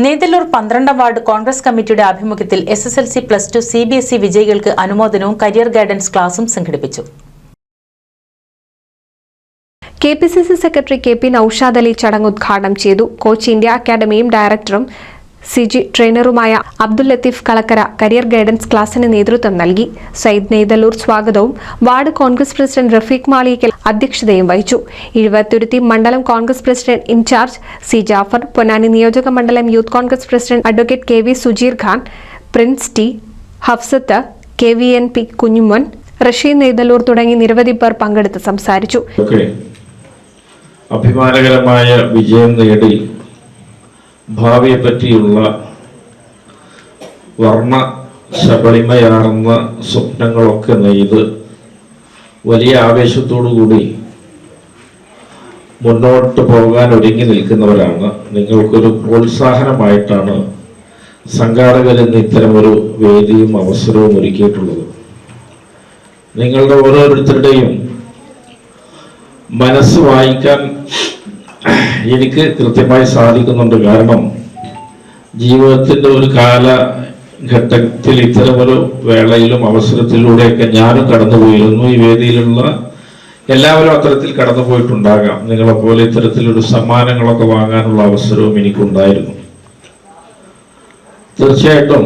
Naithalloor 12 ward Congress കമ്മിറ്റിയുടെ ആഭിമുഖ്യത്തിൽ SSLC +2 CBSE വിജയികൾക്ക് അനുമോദനവും കരിയർ ഗൈഡൻസ് ക്ലാസും സംഘടിപ്പിച്ചു. KPCC secretary KP Naushad Ali ചടങ്ങ് ഉദ്ഘാടനം ചെയ്തു. കോച്ച് ഇന്ത്യ അക്കാദമിയും ഡയറക്ടറും CG ട്രെയിനറുമായ അബ്ദുൽ ലത്തീഫ് കളക്കര കരിയർ ഗൈഡൻസ് ക്ലാസിന് നേതൃത്വം നൽകി. സയ്യിദ് നെയ്തല്ലൂർ സ്വാഗതവും വാർഡ് കോൺഗ്രസ് പ്രസിഡന്റ് റഫീഖ് മാളിക്കൽ അധ്യക്ഷതയും വഹിച്ചു. ഇഴുവത്തുരുത്തി മണ്ഡലം Congress president incharge C Jafar, Ponnani നിയോജക മണ്ഡലം youth Congress president advocate KV Sujeer Khan, Prince T, Hafsath, KVNP Kunjumon, Rasheed Neythalloor തുടങ്ങി നിരവധി പേർ പങ്കെടുത്ത് സംസാരിച്ചു. അഭിമാനകരമായ വിജയം നേടി ഭാവിയെ പറ്റിയുള്ള വർണ്ണ ശബളിമയാർന്ന സ്വപ്നങ്ങളൊക്കെ നെയ്ത് വലിയ ആവേശത്തോടുകൂടി മുന്നോട്ട് പോകാൻ ഒരുങ്ങി നിൽക്കുന്നവരാണ്. നിങ്ങൾക്കൊരു പ്രോത്സാഹനമായിട്ടാണ് സംഘാടകർ ഇന്ന് ഇത്തരമൊരു വേദിയും അവസരവും ഒരുക്കിയിട്ടുള്ളത്. നിങ്ങളുടെ ഓരോരുത്തരുടെയും മനസ്സ് വായിക്കാൻ എനിക്ക് കൃത്യമായി സാധിക്കുന്നുണ്ട്. കാരണം ജീവിതത്തിൻ്റെ ഒരു കാലഘട്ടത്തിൽ ഇത്തരമൊരു വേളയിലും അവസരത്തിലൂടെയൊക്കെ ഞാനും കടന്നുപോയിരുന്നു. ഈ വേദിയിലുള്ള എല്ലാവരും അത്തരത്തിൽ കടന്നുപോയിട്ടുണ്ടാകാം. നിങ്ങളെപ്പോലെ ഇത്തരത്തിലൊരു സമ്മാനങ്ങളൊക്കെ വാങ്ങാനുള്ള അവസരവും എനിക്കുണ്ടായിരുന്നു. തീർച്ചയായിട്ടും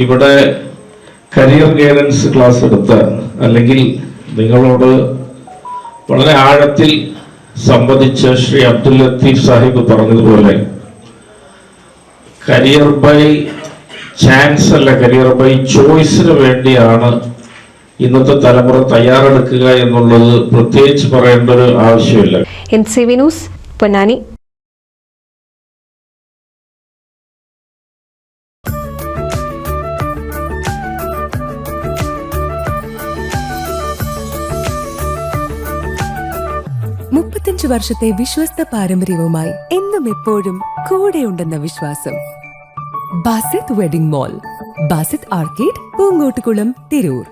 ഇവിടെ കരിയർ ഗൈഡൻസ് ക്ലാസ് എടുത്ത അല്ലെങ്കിൽ നിങ്ങളോട് വളരെ ആഴത്തിൽ സംബന്ധിച്ച ശ്രീ അബ്ദുൽ ലത്തീഫ് സാഹിബ് പറഞ്ഞതുപോലെ കരിയർ ബൈ ചാൻസ് അല്ല, കരിയർ ബൈ ചോയ്സിന് വേണ്ടിയാണ് ഇന്നത്തെ തലമുറ തയ്യാറെടുക്കുക എന്നുള്ളത് പ്രത്യേകിച്ച് പറയേണ്ട ഒരു ആവശ്യമില്ല. NCV news, Ponnani. വർഷത്തെ വിശ്വസ്ത പാരമ്പര്യവുമായി എന്നും എപ്പോഴും കൂടെയുണ്ടെന്ന വിശ്വാസം. Basith wedding mall, Basith arcade, Poongottukulam, Tirur.